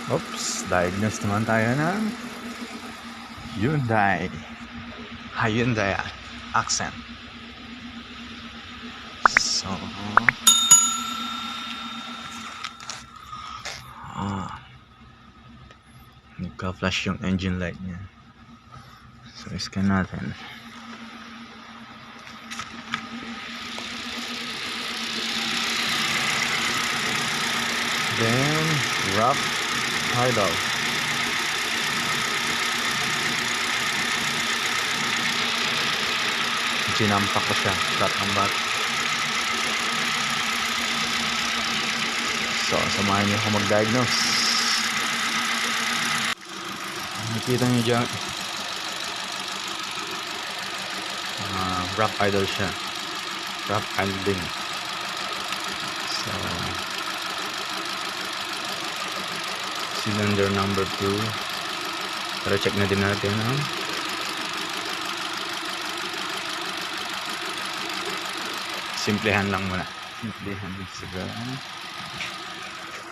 Oops, diagnose naman tayo ng Hyundai accent. So, nagka-flash yung engine light niya. So, scan natin. Then, wrap idle. Ginampak ko siya, flat ang back. So, samahan niyo ako mag-diagnose. Nakita niyo dyan, wrap idle siya. Wrap idling. So, cylinder number 2. Pero check na din natin ang simplihan lang muna. Simplihan siguro.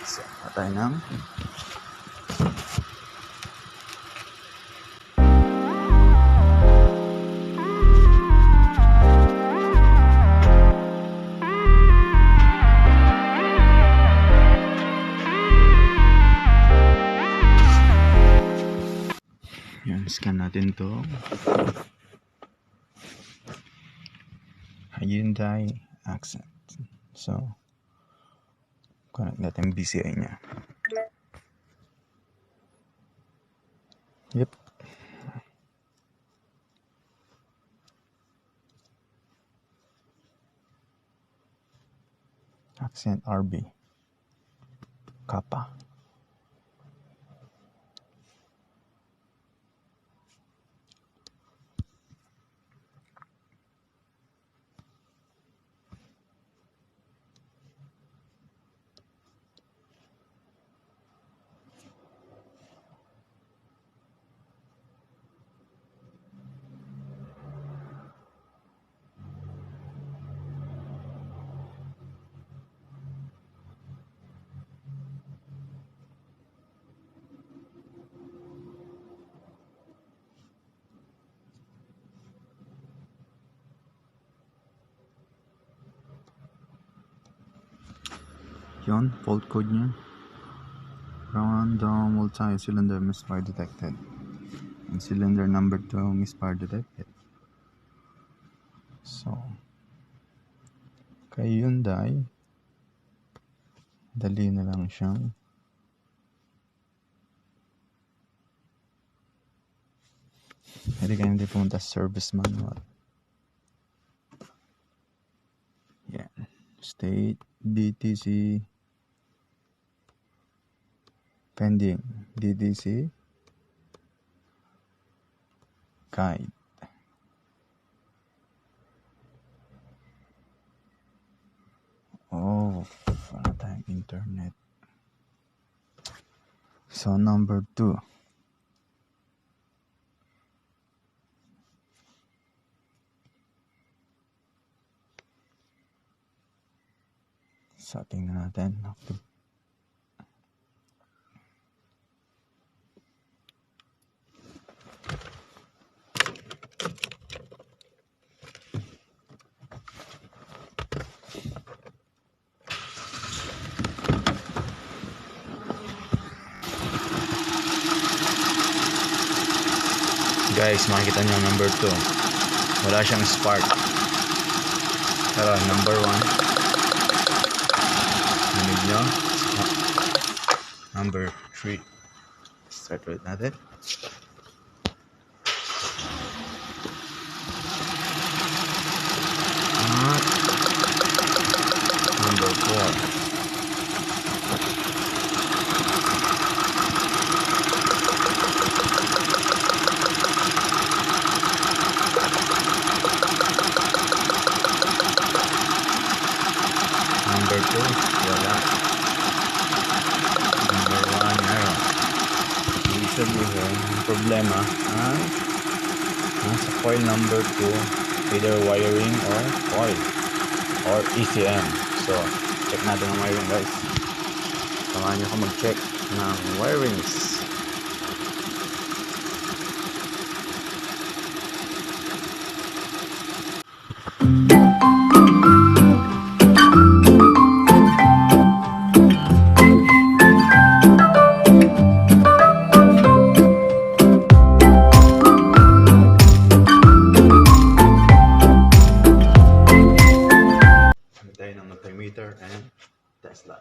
So, patay ng yan, scan natin to. Hyundai accent. So, connect natin BCI niya. Yep. Accent RB. Kappa. Yun, fault code niya. Random multi-cylinder misfire detected. And cylinder number 2 misfire detected. So, kay Hyundai, dali na lang siyang pwede kayo hindi pumunta service manual. Yan. State, DTC, pending, DTC, guide. Oh, wala tayong internet. So, number 2. So, tingnan natin. Guys, makikita nyo number 2. Wala siyang spark. Pero number 1. Naminig nyo. Number 3. Start ulit natin. At number 4. Number 2, wala. Number 1, meron. Ibig sabihin, ang problema ay nasa coil number 2, either wiring or coil or ECM. So, check natin ang wiring, guys. Samahan nyo ako mag-check. ng wirings. Tayo ng multimeter and Tesla.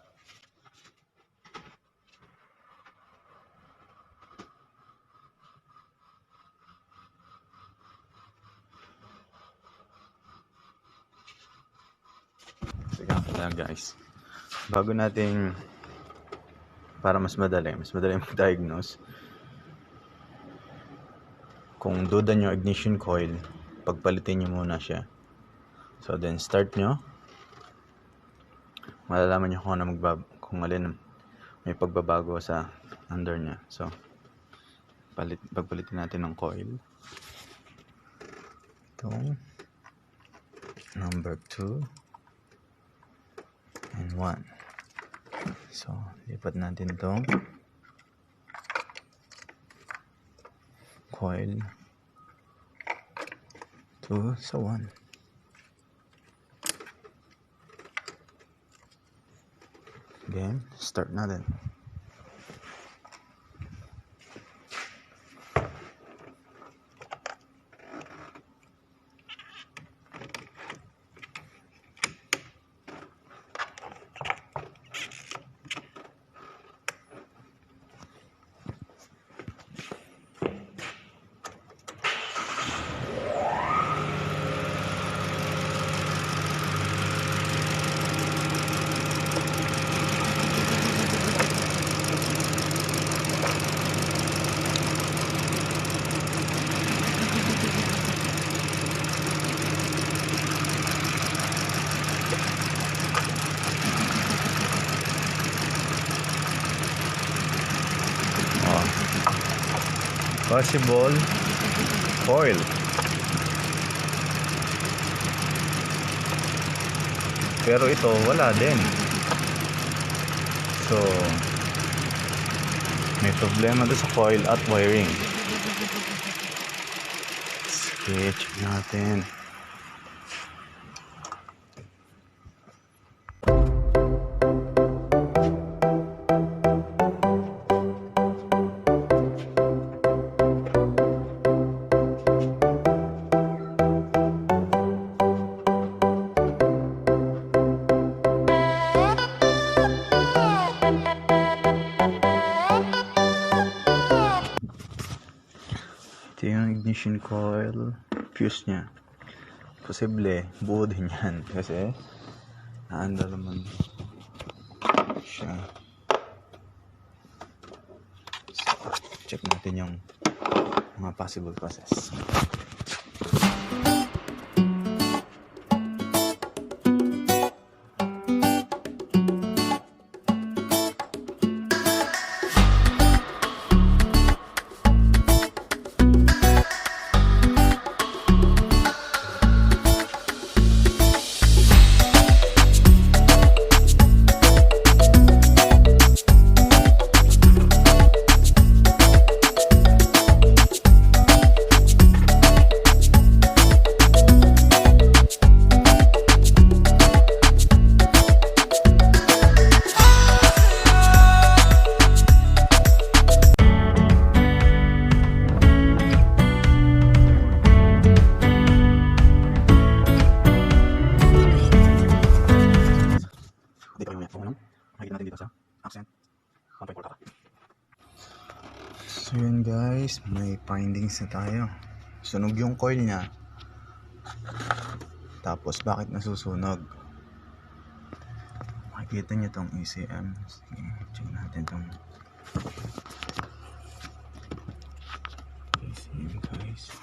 Sige pala guys, bago natin, para mas madali mag-diagnose, kung duda nyo ignition coil, pagpalitin nyo muna siya. So then start nyo, malalaman nyo kung ano kung alin may pagbabago sa under nya. So pagpalitin natin ng coil. Itong number 2 and 1. So lipat natin itong coil 2 sa 1. Then start natin. Possible coil. Pero ito wala din. So may problema doon sa coil at wiring. Sige, check natin. Ito yung ignition coil fuse nya. Posible buo din yan kasi naandar naman siya. So, check natin yung mga possible causes. So yun guys, may findings na tayo. Sunog yung coil nya. Tapos bakit nasusunog? Makikita nyo tong ECM. Sige, check natin tong ECM guys.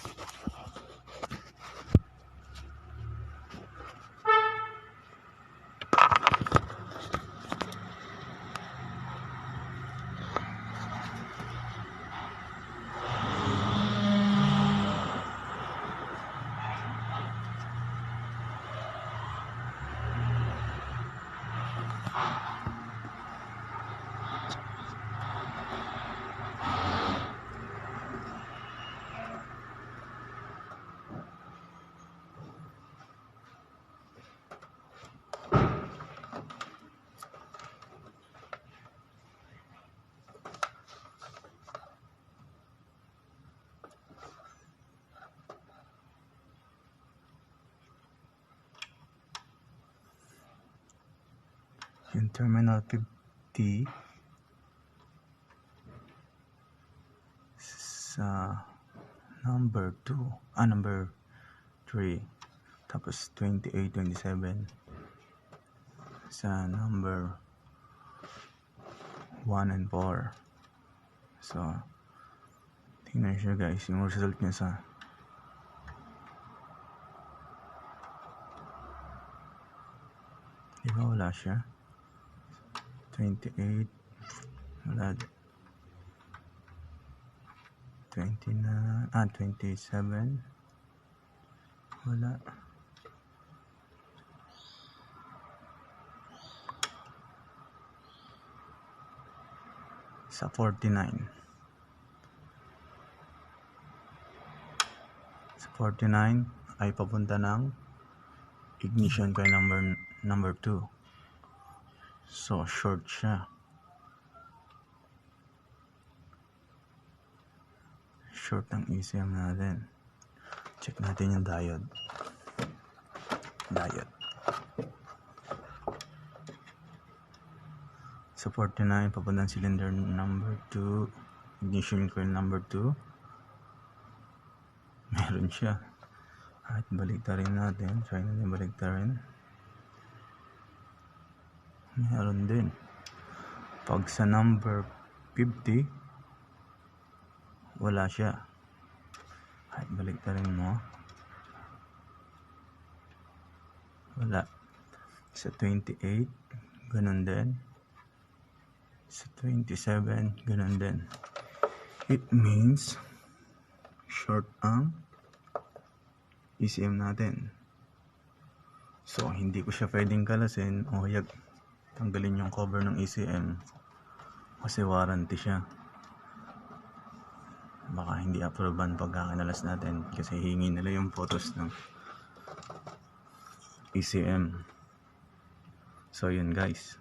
Yung terminal 50 sa number 2, number 3, tapos 28, 27 sa number 1 and 4. So tingnan siya guys, yung result niya sa diba wala siya 28, wala 29, 27 wala, sa 49 ay papunta ng ignition coil number 2. So short siya, short ang ECM natin. Check natin yung diode. Sa 49 papuntang cylinder number 2, ignition coil number 2, meron siya. At baliktarin natin, try natin baliktarin, meron din. Pag sa number 50 wala siya. At baliktarin mo, wala. Sa 28 ganun din, sa 27 ganun din. It means short ang ECM natin. So hindi ko siya pwedeng kalasin o kaya tanggalin yung cover ng ECM kasi warranty siya. Baka hindi approvean pagkakanalas natin kasi hingi nila yung photos ng ECM. So yun guys,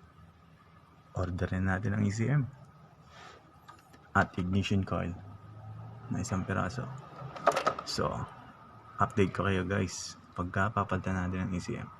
orderin natin ang ECM at ignition coil na 1 piraso. So update ko kayo guys pagka papalitan natin ang ECM.